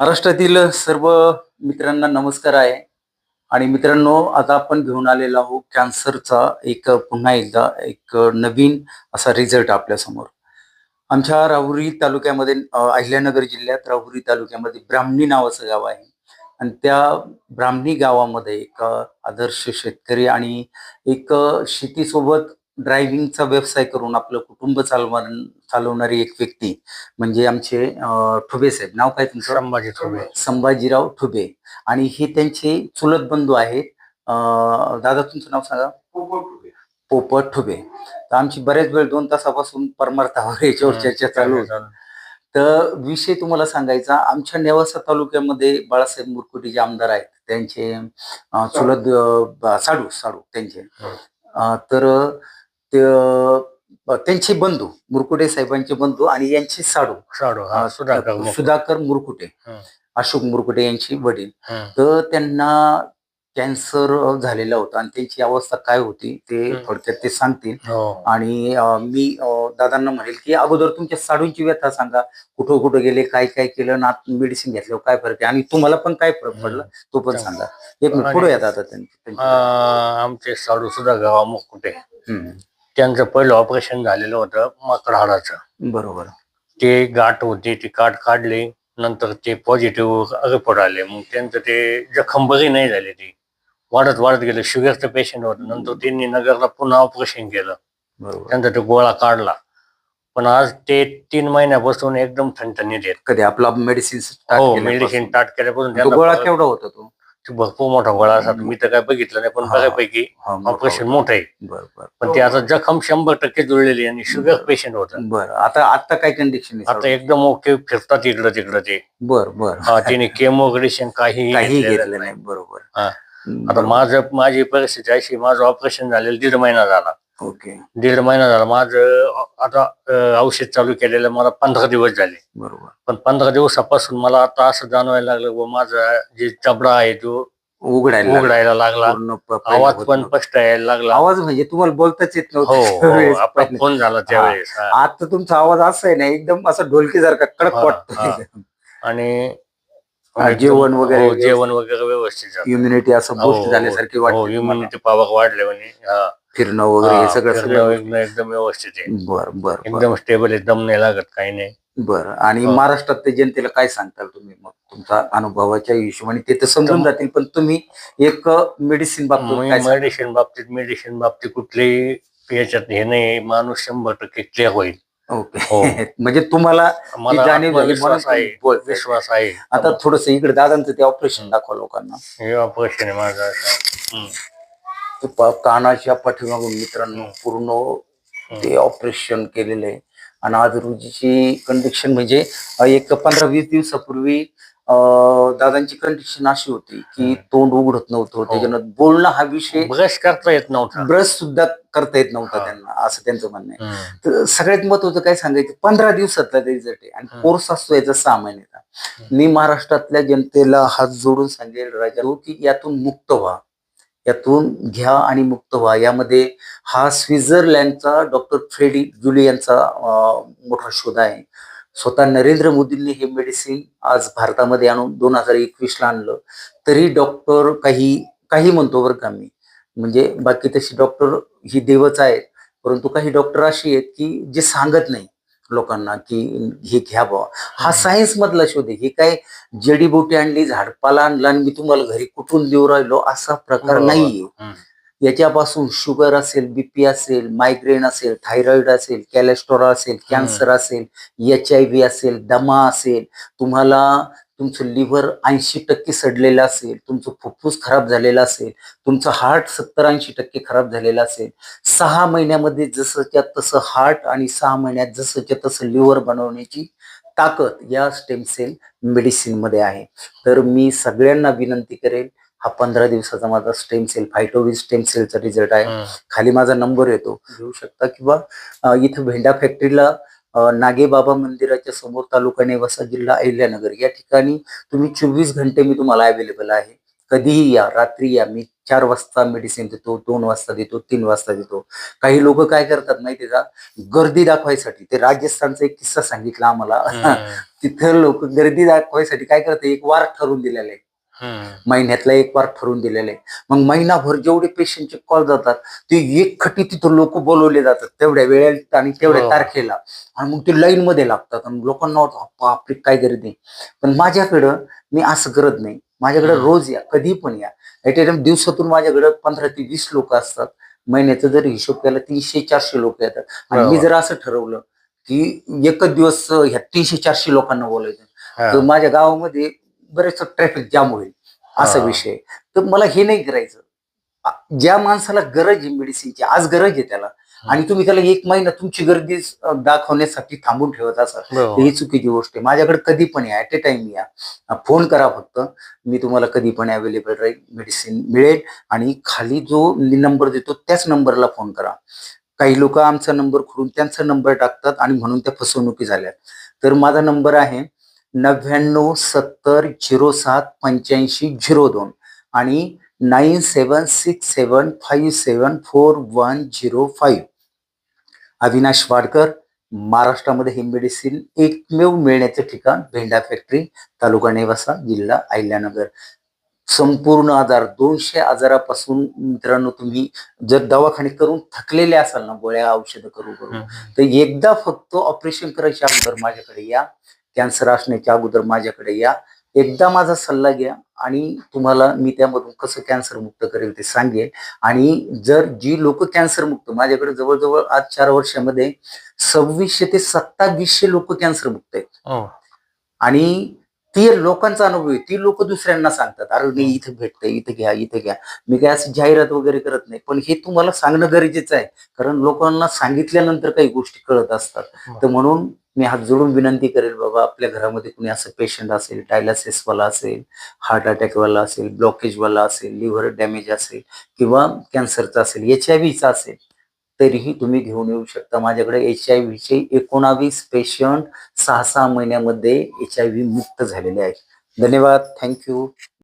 महाराष्ट्रातील सर्व मित्रांना नमस्कार आहे. आणि मित्रांनो, आता आपण घेऊन आलेलो आहोत कॅन्सरचा पुन्हा एकदा नवीन असा रिझल्ट आपल्या समोर. आमच्या राहुरी तालुक्यामध्ये अहिल्यानगर जिल्ह्यात राहुरी तालुक्यामध्ये ब्राह्मणी नावाचं गाव आहे. आणि त्या ब्राह्मणी गावामध्ये आदर्श शेतकरी आणि शेतीसोबत ड्रायव्हिंगचा व्यवसाय करून आपलं कुटुंब चालवणारी एक व्यक्ती म्हणजे आमचे ठुबे साहेब. नाव काय तुमचं? संभाजी ठुबे. संभाजीराव ठुबे. आणि हे त्यांचे चुलत बंधू आहेत. दादा, तुमचं नाव सांगा. पोपट ठुबे. तर आमची बरेच वेळ 2 तासापासून परमार्थावर याच्यावर चर्चा चालू होती. तर विषय तुम्हाला सांगायचा, आमच्या नेवासा तालुक्यामध्ये बाळासाहेब मुरकुटे जे आमदार आहेत त्यांचे चुलत साडू साडू त्यांचे तर त्यांचे बंधू, मुरकुटे साहेबांचे बंधू आणि यांचे साडू सुधाकर मुरकुटे, अशोक मुरकुटे यांची वडील. तर त्यांना कॅन्सर झालेला होता आणि त्यांची अवस्था काय होती ते थोडक्यात ते सांगतील. आणि मी दादांना म्हणेल की अगोदर तुमच्या साडूंची व्यथा सांगा, कुठं कुठं गेले, काय काय केलं ना, मेडिसिन घेतल्यावर काय फरक आहे आणि तुम्हाला पण काय फरक पडला तो पण सांगा. एक मिनिट पुढे येतात आता. आमचे साडू सुद्धा गावा मुकुटे, त्यांचं पहिलं ऑपरेशन झालेलं होतं माकड हाडाचं. बरोबर. ते गाठ होती, ती गाठ काढली, नंतर ते पॉझिटिव्ह रिपोर्ट आले. मग त्यांचं ते जखम बरी नाही झाली, ती वाढत वाढत गेलं. शुगरचं पेशंट होतं. नंतर त्यांनी नगरला पुन्हा ऑपरेशन केलं, त्यांचा तो गोळा काढला. पण आज ते 3 महिन्यापासून एकदम ठणठणीत आहेत. कधी आपला मेडिसिन मेडिसिन स्टार्ट केल्यापासून गोळा केवढा होता तो? भरपूर मोठा गोळा असा. मी तर काय बघितलं नाही, पण बऱ्यापैकी ऑपरेशन मोठं आहे. पण ते आता जखम 100% जुळलेली आणि शुगर पेशंट होतं. बरं. आता काय कंडिशन? आता एकदम ओके, फिरतात इकडं तिकडं ते. तिने केमो रेडिएशन काही घेतलं नाही. बरोबर. आता माझी परिस्थिती अशी, माझं ऑपरेशन झालेलं 1.5 महिना झाला. ओके. 1.5 महिना झाला माझं. आता औषध चालू केलेलं मला 15 दिवस झाले. बरोबर. पण 15 दिवसापासून मला आता असं जाणवायला लागलं व माझा जे चबडा आहे तो उघडायला लागला, आवाज पण स्पष्ट यायला लागला. आवाज म्हणजे तुम्हाला बोलताच येत नव्हतं. आपला फोन झाला त्यावेळेस. आता तुमचा आवाज असा आहे ना, एकदम असा ढोलकीसारखा कडक वाटतो. आणि जेवण वगैरे व्यवस्थित, इम्युनिटी असं बूस्ट झाल्यासारखी वाटते. इम्युनिटी पॉवर वाढले म्हणे. फिरणं वगैरे हे सगळं एकदम व्यवस्थित आहे. बरं. एकदम स्टेबल, एकदम नाही लागत, काही नाही. बरं. आणि महाराष्ट्रात जनतेला काय सांगताल तुम्ही मग तुमच्या अनुभवाच्या हिशोबाने? ते तर समजून जातील, पण तुम्ही एक मेडिसिन मेडिसिन बाबतीत कुठलेही याच्यात हे नाही. माणूस 100% क्लिअर होईल. ओके. म्हणजे तुम्हाला जाणीव झाली, विश्वास आहे. आता थोडस इकडे दादांचं ते ऑपरेशन दाखवा लोकांना. हे ऑपरेशन आहे माझं. कानाच्या पाठीमागून मित्रांनो पूर्ण ते ऑपरेशन केलेलं आहे. आणि आज रोजीची कंडिशन म्हणजे एक 15-20 दिवसापूर्वी दादांची कंडिशन अशी होती की तोंड उघडत नव्हतं. त्याच्यानं बोलणं हा विषय, ब्रश करता येत नव्हता, ब्रश सुद्धा करता येत नव्हता त्यांना, असं त्यांचं म्हणणं आहे. तर सगळ्यात महत्वाचं काय सांगायचं, 15 दिवसातला रिझल्ट आहे आणि कोर्स असतो याचा 6 महिन्याचा. मी महाराष्ट्रातल्या जनतेला हात जोडून सांगेल राजा की यातून मुक्त व्हा, यातून घ्या आणि मुक्त व्हा. यामध्ये हा स्वित्झर्लंडचा डॉक्टर फ्रेडी जुली यांचा मोठा शोध आहे. स्वतः नरेंद्र मोदींनी हे मेडिसिन आज भारतामध्ये आणून 2021ला आणलं. तरी डॉक्टर काही म्हणतो बरं का मी, म्हणजे बाकी तशी डॉक्टर ही देवच आहेत, परंतु काही डॉक्टर अशी आहेत की जे सांगत नाही लोकांना की हे घ्या बाबा. हा सायन्स मधला शोध आहे. हे काय जडीबुटी आणली, झाडपाला आणला आणि मी तुम्हाला घरी कुठून देऊ राहिलो असा प्रकार नाहीये. याच्यापासून शुगर असेल, बीपी असेल, मायग्रेन असेल, थायरॉइड असेल, कॅलेस्ट्रॉल असेल, कॅन्सर असेल, HIV असेल, दमा असेल, तुम्हाला तुमचं लिव्हर 80% सडलेलं असेल, तुमचं फुफ्फुस खराब झालेलं असेल, तुमचं हार्ट 70-80% खराब झालेलं असेल, 6 महिन्यामध्ये जसंच्या तसं हार्ट आणि 6 महिन्यात जसंच्या तसं लिव्हर बनवण्याची ताकद या स्टेम सेल मेडिसिन मध्ये आहे. तर मी सगळ्यांना विनंती करेन, हा 15 दिवसाचा माझा स्टेम सेल फायटोविज स्टेम सेलचा रिझल्ट आहे. खाली माझा नंबर येतो, घेऊ शकता. किंवा इथं भेंडा फॅक्टरीला नागेबाबा मंदिराच्या समोर, तालुका नेवासा, जिल्हा अहिल्यानगर या ठिकाणी तुम्ही 24 घंटे मी तुम्हाला अवेलेबल आहे. कधीही या, रात्री या. मी 4 वाजता मेडिसिन देतो, 2 वाजता देतो, 3 वाजता देतो. काही लोक काय करतात माहितीये का, गर्दी दाखवायसाठी. ते राजस्थानचा एक किस्सा सांगितला आम्हाला. तिथं लोक गर्दी दाखवायसाठी काय करतात, एक वार ठरवून दिलेला आहे. महिन्यातला एक वार ठरवून दिलेला आहे. मग महिनाभर जेवढे पेशंटचे कॉल जातात ते एकखटी तिथं लोक बोलवले जातात तेवढ्या वेळेत आणि तेवढ्या तारखेला. आणि मग ते लाईन मध्ये लागतात आणि लोकांना वाटतं आपली काय गर्दी. पण माझ्याकडं मी असं करत नाही. माझ्याकडे रोज या, कधी पण या. दिवसातून माझ्याकडे 15 ते 20 लोक असतात. महिन्याचा जर हिशोब केला 300-400 लोक येतात. आणि मी जर असं ठरवलं की एकच दिवस ह्या 300-400 लोकांना बोलायचं तर माझ्या गावामध्ये बरेच ट्रॅफिक जाम होईल, असा विषय. तर मला हे नाही करायचं. ज्या माणसाला गरज आहे मेडिसिनची, आज गरज आहे त्याला, आणि तुम्ही त्याला 1 महिना तुमची गर्दी दाखवण्यासाठी थांबून ठेवत असाल, ही चुकीची गोष्ट आहे. माझ्याकडे कधी पण या, ऍट ए टाइम या, फोन करा फक्त. मी तुम्हाला कधी पण अवेलेबल राहील, मेडिसिन मिळेल. आणि खाली जो नंबर देतो त्याच नंबरला फोन करा. काही लोक आमचा नंबर खोडून त्यांचा नंबर टाकतात आणि म्हणून त्या फसवणुकी झाल्या. तर माझा नंबर आहे 9970078502 आणि 9767574105. अविनाश वाडकर. महाराष्ट्रामध्ये हे मेडिसिन एकमेव मिळण्याचे ठिकाण भेंडा फॅक्टरी, तालुका नेवासा, जिल्हा अहिल्यानगर. संपूर्ण आजार 200 आजारापासून मित्रांनो, तुम्ही जर दवाखाने करून थकलेले असाल ना, गोळ्या औषधं करून, तर एकदा फक्त ऑपरेशन करायच्या अगोदर माझ्याकडे या. कॅन्सर असण्याच्या अगोदर माझ्याकडे या. एकदा माझा सल्ला घ्या आणि तुम्हाला मी त्यामधून कसं कॅन्सर मुक्त करेल ते सांगेल. आणि जर जी लोक कॅन्सर मुक्त, माझ्याकडे जवळजवळ आज 4 वर्षामध्ये 2600 ते 2700 लोक कॅन्सर मुक्त आहेत. आणि ती लोकांचा अनुभव आहे. ती लोक दुसऱ्यांना सांगतात, अरे नाही इथं भेटतंय, इथं घ्या, इथं घ्या. मी काय असं जाहिरात वगैरे करत नाही, पण हे तुम्हाला सांगणं गरजेचं आहे. कारण लोकांना सांगितल्यानंतर काही गोष्टी कळत असतात. तर म्हणून मी हात जोडून विनंती करेल, बाबा आपल्या घरामध्ये कुणी असं पेशंट असेल, डायलिसिसवाला असेल, हार्ट अटॅकवाला असेल, ब्लॉकेजवाला असेल, लिव्हर डॅमेज असेल, किंवा कॅन्सरचा असेल, HIV चा असेल, तरीही तुम्ही घेऊन येऊ शकता. माझ्याकडे HIV चे 19 पेशंट 6-6 महिन्यामध्ये HIV मुक्त झालेले आहेत. धन्यवाद. थँक्यू.